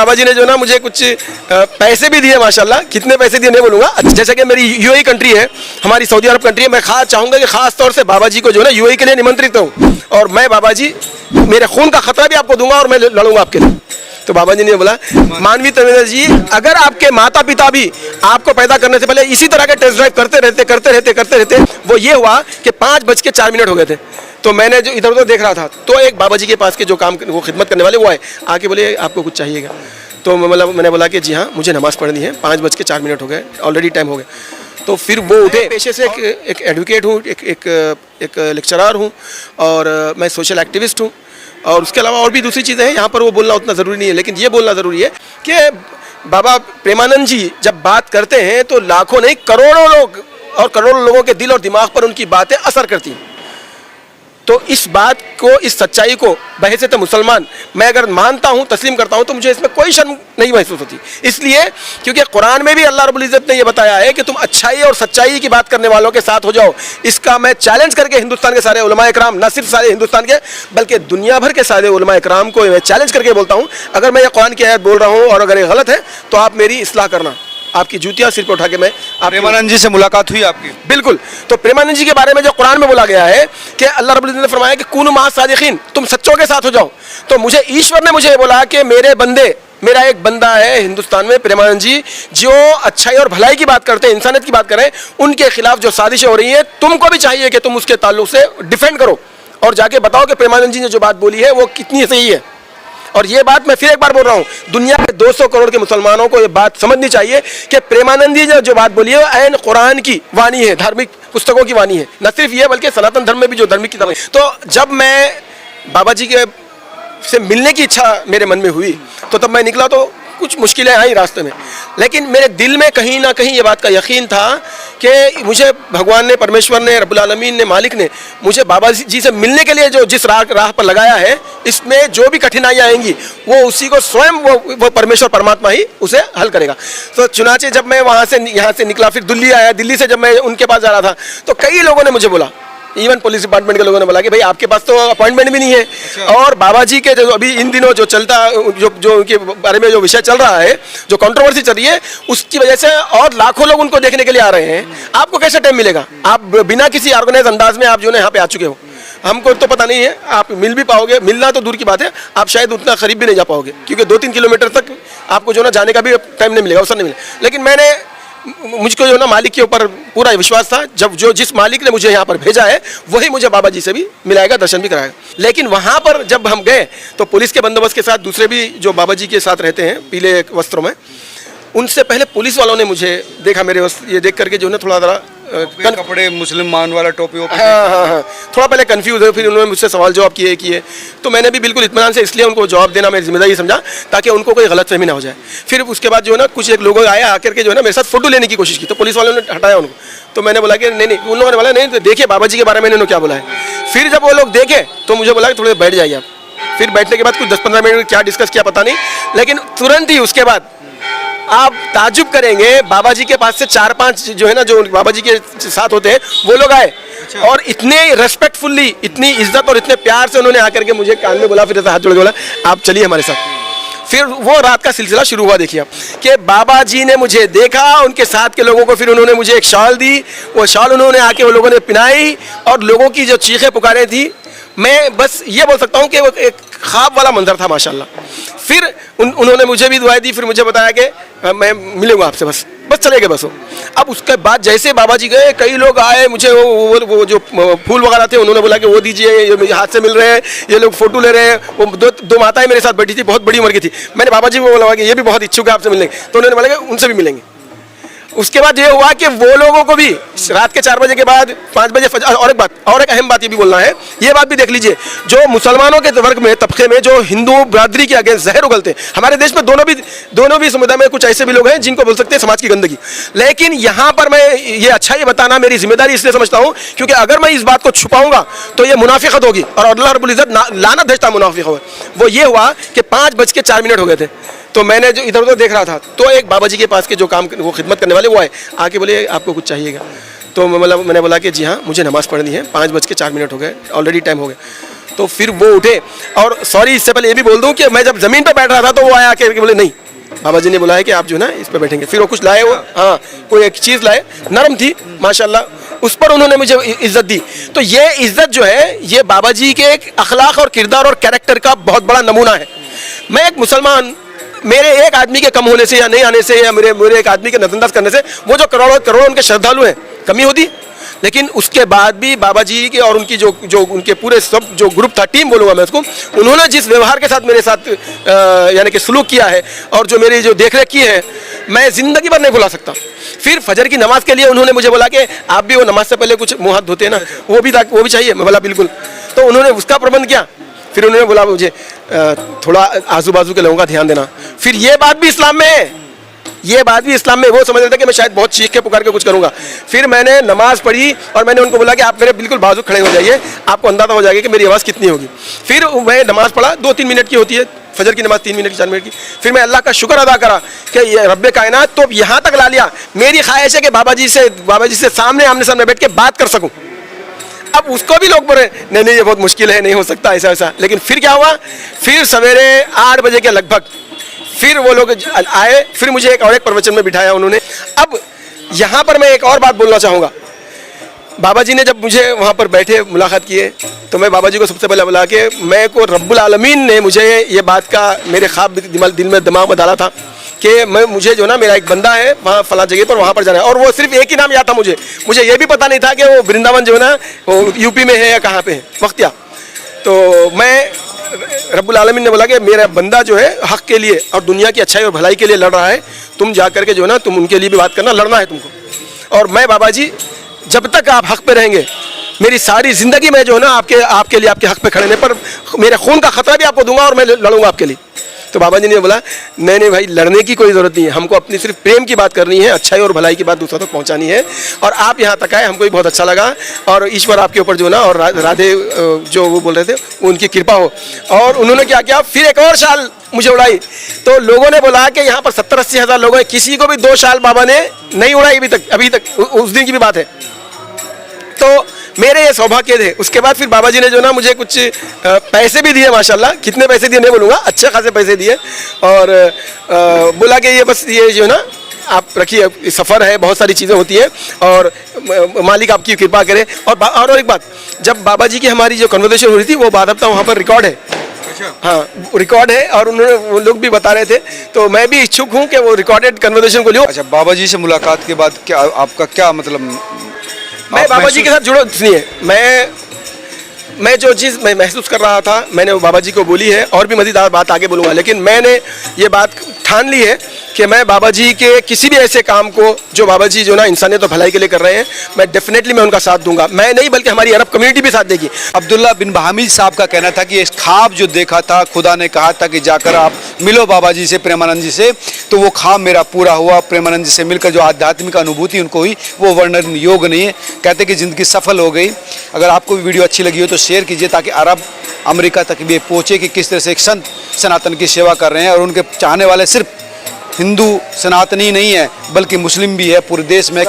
बाबा जी ने जो ना मुझे कुछ पैसे भी दिए माशाल्लाह, कितने पैसे दिए नहीं बोलूँगा। जैसे कि मेरी यूएई कंट्री है, हमारी सऊदी अरब कंट्री है, मैं चाहूँगा कि खास तौर से बाबा जी को जो है ना यूएई के लिए निमंत्रित हूँ, और मैं बाबा जी मेरे खून का खतरा भी आपको दूंगा और मैं लड़ूंगा आपके लिए। तो बाबा जी ने बोला, मानवी तवेदा जी, अगर आपके माता पिता भी आपको पैदा करने से पहले इसी तरह के टेस्ट ड्राइव करते रहते, वो ये हुआ कि 5:04 हो गए थे। तो मैंने जो इधर उधर देख रहा था, तो एक बाबा जी के पास के जो काम वो खिदमत करने वाले वो आए, आके बोले आपको कुछ चाहिएगा। तो मतलब मैंने बोला कि जी हाँ, मुझे नमाज़ पढ़नी है, 5:04 हो गए, ऑलरेडी टाइम हो गया। तो फिर वो उठे। पेशे से एक एडवोकेट हूँ, एक लेक्चरर हूँ, और मैं सोशल एक्टिविस्ट हूँ, और उसके अलावा और भी दूसरी चीज़ें हैं। यहाँ पर वो बोलना उतना ज़रूरी नहीं है, लेकिन ये बोलना ज़रूरी है कि बाबा प्रेमानंद जी जब बात करते हैं तो लाखों नहीं करोड़ों लोग और करोड़ों लोगों के दिल और दिमाग पर उनकी बातें असर करती हैं। तो इस बात को, इस सच्चाई को बहैसियत मुसलमान मैं अगर मानता हूँ, तस्लीम करता हूँ, तो मुझे इसमें कोई शर्म नहीं महसूस होती। इसलिए क्योंकि कुरान में भी अल्लाह रब्बुल इज़्ज़त ने यह बताया है कि तुम अच्छाई और सच्चाई की बात करने वालों के साथ हो जाओ। इसका मैं चैलेंज करके हिंदुस्तान के सारे उलमा इकराम, न सिर्फ सारे हिंदुस्तान के बल्कि दुनिया भर के सारे उलमा इकराम को मैं चैलेंज करके बोलता हूँ, अगर मैं ये कुरान की आयत बोल रहा हूँ और अगर ये गलत है तो आप मेरी इस्लाह करना। आपकी जूतियां सिर पर उठा के मैं। प्रेमानंद जी से मुलाकात हुई आपकी? बिल्कुल। तो प्रेमानंद जी के बारे में जो कुरान में बोला गया है कि अल्लाह रब्बुल इज़्ज़त ने फरमाया कि कुनु मा सादिकीन, तुम सच्चों के साथ हो जाओ। तो मुझे ईश्वर ने मुझे बोला कि मेरे बंदे, मेरा एक बंदा है हिंदुस्तान में प्रेमानंद जी, जो अच्छाई और भलाई की बात करते हैं, इंसानियत की बात करें, उनके खिलाफ जो साजिशें हो रही हैं, तुमको भी चाहिए कि तुम उसके ताल्लुक से डिफेंड करो और जाके बताओ कि प्रेमानंद जी ने जो बात बोली है वो कितनी सही है। और ये बात मैं फिर एक बार बोल रहा हूँ, दुनिया के 200 करोड़ के मुसलमानों को ये बात समझनी चाहिए कि प्रेमानंद जी ने जो बात बोली है ऐन कुरान की वाणी है, धार्मिक पुस्तकों की वाणी है। न सिर्फ ये बल्कि सनातन धर्म में भी जो धार्मिक किताबें। तो जब मैं बाबा जी के से मिलने की इच्छा मेरे मन में हुई, तो तब मैं निकला तो कुछ मुश्किलें आई रास्ते में, लेकिन मेरे दिल में कहीं ना कहीं ये बात का यकीन था कि मुझे भगवान ने, परमेश्वर ने, रब्बुल आलमीन ने, मालिक ने मुझे बाबा जी से मिलने के लिए जो जिस राह पर लगाया है, इसमें जो भी कठिनाइयाँ आएंगी वो उसी को स्वयं वो परमेश्वर परमात्मा ही उसे हल करेगा। तो चुनाचे जब मैं वहाँ से यहाँ से निकला, फिर दिल्ली आया, दिल्ली से जब मैं उनके पास जा रहा था तो कई लोगों ने मुझे बोला, इवन पुलिस डिपार्टमेंट के लोगों ने बोला कि भाई आपके पास तो अपॉइंटमेंट भी नहीं है। और बाबा जी के जो अभी इन दिनों जो चलता, जो उनके बारे में जो विषय चल रहा है, जो कंट्रोवर्सी चल रही है, उसकी वजह से और लाखों लोग उनको देखने के लिए आ रहे हैं। आपको कैसे टाइम मिलेगा? आप बिना किसी ऑर्गेनाइज अंदाज में आप जो है यहाँ पे आ चुके हो, हमको तो पता नहीं है आप मिल भी पाओगे, मिलना तो दूर की बात है, आप शायद उतना करीब भी नहीं जा पाओगे, क्योंकि 2-3 किलोमीटर तक आपको जो ना जाने का भी टाइम नहीं मिलेगा, अवसर नहीं मिलेगा। लेकिन मुझको जो ना मालिक के ऊपर पूरा विश्वास था, जब जिस मालिक ने मुझे यहाँ पर भेजा है वही मुझे बाबा जी से भी मिलाएगा, दर्शन भी कराएगा। लेकिन वहाँ पर जब हम गए तो पुलिस के बंदोबस्त के साथ दूसरे भी जो बाबा जी के साथ रहते हैं पीले वस्त्रों में, उनसे पहले पुलिस वालों ने मुझे देखा, मेरे ये देख करके जो है थोड़ा ज़रा कपड़े मुसलमान वाला टोपी। हाँ, थोड़ा पहले कंफ्यूज हुए, फिर उन्होंने मुझसे सवाल जवाब किए। तो मैंने भी बिल्कुल इत्मीनान से इसलिए उनको जवाब देना मेरी जिम्मेदारी समझा ताकि उनको कोई गलतफहमी ना हो जाए। फिर उसके बाद जो है ना कुछ एक लोग आए, आकर के जो है ना मेरे साथ फोटो लेने की कोशिश की, तो पुलिस वालों ने हटाया उनको। तो मैंने बोला कि नहीं, उन लोगों ने बोला नहीं, देखिए बाबा जी के बारे में इन्होंने क्या बोला है। फिर जब वो लोग देखे तो मुझे बोला कि थोड़े बैठ जाइए आप। फिर बैठने के बाद कुछ 10-15 मिनट क्या डिस्कस किया पता नहीं, लेकिन तुरंत ही उसके बाद आप ताजुब करेंगे, बाबा जी के पास से 4-5 जो है ना, जो बाबा जी के साथ होते हैं वो लोग आए। और इतने रेस्पेक्टफुल्ली, इतनी इज्जत और इतने प्यार से उन्होंने आकर के मुझे कान में बोला, फिर हाथ जोड़ के बोला आप चलिए हमारे साथ। फिर वो रात का सिलसिला शुरू हुआ। देखिए कि बाबा जी ने मुझे देखा, उनके साथ के लोगों को फिर उन्होंने मुझे एक शॉल दी, वो शॉल उन्होंने आके वो लोगों ने पिनाई, और लोगों की जो चीखें पुकारें थी, मैं बस ये बोल सकता हूँ कि वो एक ख्वाब वाला मंजर था माशाल्लाह। फिर उन्होंने मुझे भी दुआएं दी, फिर मुझे बताया कि मैं मिलूंगा आपसे, बस चले गए बस वो। अब उसके बाद जैसे बाबा जी गए, कई लोग आए, मुझे वो जो फूल वगैरह थे उन्होंने बोला कि वो दीजिए, ये मुझे हाथ से मिल रहे हैं, ये लोग फोटो ले रहे हैं। वो दो माताएं मेरे साथ बैठी थी, बहुत बड़ी उम्र की थी। मैंने बाबा जी को बोला कि ये भी बहुत इच्छुक है आपसे मिलने, तो उन्होंने बोला कि उनसे भी मिलेंगे। उसके बाद ये हुआ कि वो लोगों को भी रात के 4 बजे के बाद 5 बजे और एक अहम बात ये भी बोलना है, ये बात भी देख लीजिए, जो मुसलमानों के वर्ग में, तबके में जो हिंदू बरादरी के अगेंस्ट जहर उगलते हैं, हमारे देश में दोनों भी समुदाय में कुछ ऐसे भी लोग हैं जिनको बोल सकते हैं समाज की गंदगी। लेकिन यहाँ पर मैं ये अच्छा ही बताना मेरी जिम्मेदारी इसलिए समझता हूँ क्योंकि अगर मैं इस बात को छुपाऊंगा तो ये मुनाफिकत होगी, और अल्लाह रब्बुल इज़्ज़त लानत भेजता मुनाफिक हो। वो ये हुआ कि 5:04 हो गए थे। तो मैंने जो इधर उधर देख रहा था तो एक बाबा जी के पास के जो काम वो खिदमत करने वाले वो आए, आके बोले आपको कुछ चाहिएगा। तो मतलब मैंने बोला कि जी हाँ, मुझे नमाज़ पढ़नी है, 5:04 हो गए, ऑलरेडी टाइम हो गया। तो फिर वो उठे। और सॉरी इससे पहले ये भी बोल दूं कि मैं जब ज़मीन पे बैठ रहा था तो वो आया के बोले नहीं, बाबा जी ने बुलाया कि आप जो है ना इस पे बैठेंगे। फिर वो कुछ लाए, वो हाँ कोई एक चीज़ लाए, नरम थी माशाल्लाह, उस पर उन्होंने मुझे इज्जत दी। तो ये इज्जत जो है ये बाबा जी के एक अखलाक और किरदार और कैरेक्टर का बहुत बड़ा नमूना है। मैं एक मुसलमान, मेरे एक आदमी के कम होने से या नहीं आने से या मेरे एक आदमी के नजरअंदाज करने से वो जो करोड़ों करोड़ों उनके श्रद्धालु हैं कमी होती, लेकिन उसके बाद भी बाबा जी के और उनकी जो उनके पूरे सब जो ग्रुप था, टीम बोलूँगा मैं उसको, उन्होंने जिस व्यवहार के साथ मेरे साथ यानी कि सलूक किया है और जो मेरी जो देखरेख की है, मैं ज़िंदगी भर नहीं भुला सकता। फिर फजर की नमाज़ के लिए उन्होंने मुझे बोला कि आप भी वो नमाज से पहले कुछ मुँह हाथ धोते हैं ना, वो भी चाहिए। मैं बोला बिल्कुल। तो उन्होंने उसका प्रबंध किया। फिर उन्होंने बोला मुझे थोड़ा आजू बाजू के लोगों का ध्यान देना। फिर ये बात भी इस्लाम में है, ये बात भी इस्लाम में, वो समझ रहे थे कि मैं शायद बहुत चीख के पुकार के कुछ करूंगा। फिर मैंने नमाज पढ़ी और मैंने उनको बोला कि आप मेरे बिल्कुल बाजू खड़े हो जाइए, आपको अंदाजा हो जाएगा कि मेरी आवाज़ कितनी होगी। फिर मैं नमाज पढ़ा, 2-3 मिनट की होती है फजर की नमाज, 3 मिनट की 4 मिनट की। फिर मैं अल्लाह का शुक्र अदा करा कि ये रब्बे कायनात तो यहाँ तक ला लिया। मेरी ख्वाहिश है कि बाबा जी से सामने आमने सामने बैठ के बात कर सकूँ। अब उसको भी लोग बोले नहीं ये बहुत मुश्किल है, नहीं हो सकता ऐसा ऐसा। लेकिन फिर क्या हुआ, फिर सवेरे 8 बजे के लगभग फिर वो लोग आए, फिर मुझे एक और एक प्रवचन में बिठाया उन्होंने। अब यहाँ पर मैं एक और बात बोलना चाहूँगा। बाबा जी ने जब मुझे वहाँ पर बैठे मुलाकात किए तो मैं बाबा जी को सबसे पहले बोला कि मैं को रब्बुल आलमीन ने मुझे ये बात का मेरे ख्वाब दिमाग में डाला था कि मुझे जो ना मेरा एक बंदा है वहाँ फला जगह पर, वहाँ पर जाना है। और वो सिर्फ एक ही नाम याद था मुझे ये भी पता नहीं था कि वो वृंदावन जो है ना वो यूपी में है या कहाँ पे है, वक्तिया। तो मैं रब्बुल आलमीन ने बोला कि मेरा बंदा जो है हक के लिए और दुनिया की अच्छाई और भलाई के लिए लड़ रहा है, तुम जा करके जो है ना तुम उनके लिए भी बात करना, लड़ना है तुमको। और मैं बाबा जी जब तक आप हक पे रहेंगे, मेरी सारी ज़िंदगी में जो है ना आपके लिए आपके हक पे खड़े रहने पर मेरे खून का खतरा भी आपको दूंगा और मैं लड़ूंगा आपके लिए। तो बाबा जी ने बोला नहीं भाई, लड़ने की कोई ज़रूरत नहीं है, हमको अपनी सिर्फ प्रेम की बात करनी है, अच्छाई और भलाई की बात दूसरों तक पहुंचानी है। और आप यहाँ तक आए, हमको भी बहुत अच्छा लगा। और ईश्वर आपके ऊपर जो ना और राधे जो वो बोल रहे थे उनकी कृपा हो। और उन्होंने क्या किया, फिर एक और शाल मुझे उड़ाई। तो लोगों ने बोला कि यहाँ पर 70-80 हज़ार लोग हैं, किसी को भी 2 शाल बाबा ने नहीं उड़ाई अभी तक उस दिन की भी बात है। तो मेरे ये सौभाग्य थे। उसके बाद फिर बाबा जी ने जो ना मुझे कुछ पैसे भी दिए, माशाल्लाह। कितने पैसे दिए नहीं बोलूँगा, अच्छे खासे पैसे दिए। और बोला कि ये बस ये जो ना आप रखिए, सफ़र है, बहुत सारी चीज़ें होती है और मालिक आपकी कृपा करे। और एक बात, जब बाबा जी की हमारी जो कन्वर्सेशन हो रही थी वो बादबता वहाँ पर रिकॉर्ड है। हाँ रिकॉर्ड है और वो लोग भी बता रहे थे। तो मैं भी इच्छुक हूँ कि वो रिकॉर्डेड कन्वर्सेशन को लियो। अच्छा, बाबा जी से मुलाकात के बाद क्या आपका क्या मतलब, मैं बाबा जी के साथ जुड़ा इसलिए मैं जो चीज़ मैं महसूस कर रहा था मैंने वो बाबा जी को बोली है और भी मज़ीदार बात आगे बोलूँगा। लेकिन मैंने ये बात ठान ली है कि मैं बाबा जी के किसी भी ऐसे काम को जो बाबा जी जो ना इंसानियत और भलाई के लिए कर रहे हैं, मैं डेफिनेटली मैं उनका साथ दूंगा। मैं नहीं बल्कि हमारी अरब कम्युनिटी भी साथ देगी। अब्दुल्ला बिन बहामीद साहब का कहना था कि इस ख्वाब जो देखा था, खुदा ने कहा था कि जाकर आप मिलो बाबा जी से, प्रेमानंद जी से, तो वो ख्वाब मेरा पूरा हुआ। प्रेमानंद जी से मिलकर जो आध्यात्मिक अनुभूति उनको हुई वो वर्णन योग नहीं है। कहते कि ज़िंदगी सफल हो गई। अगर आपको भी वीडियो अच्छी लगी हो तो शेयर कीजिए ताकि अरब अमेरिका तक भी पहुँचे कि किस तरह से एक संत सनातन की सेवा कर रहे हैं। और उनके चाहने वाले सिर्फ हिंदू सनातनी नहीं है बल्कि मुस्लिम भी है पूरे देश में।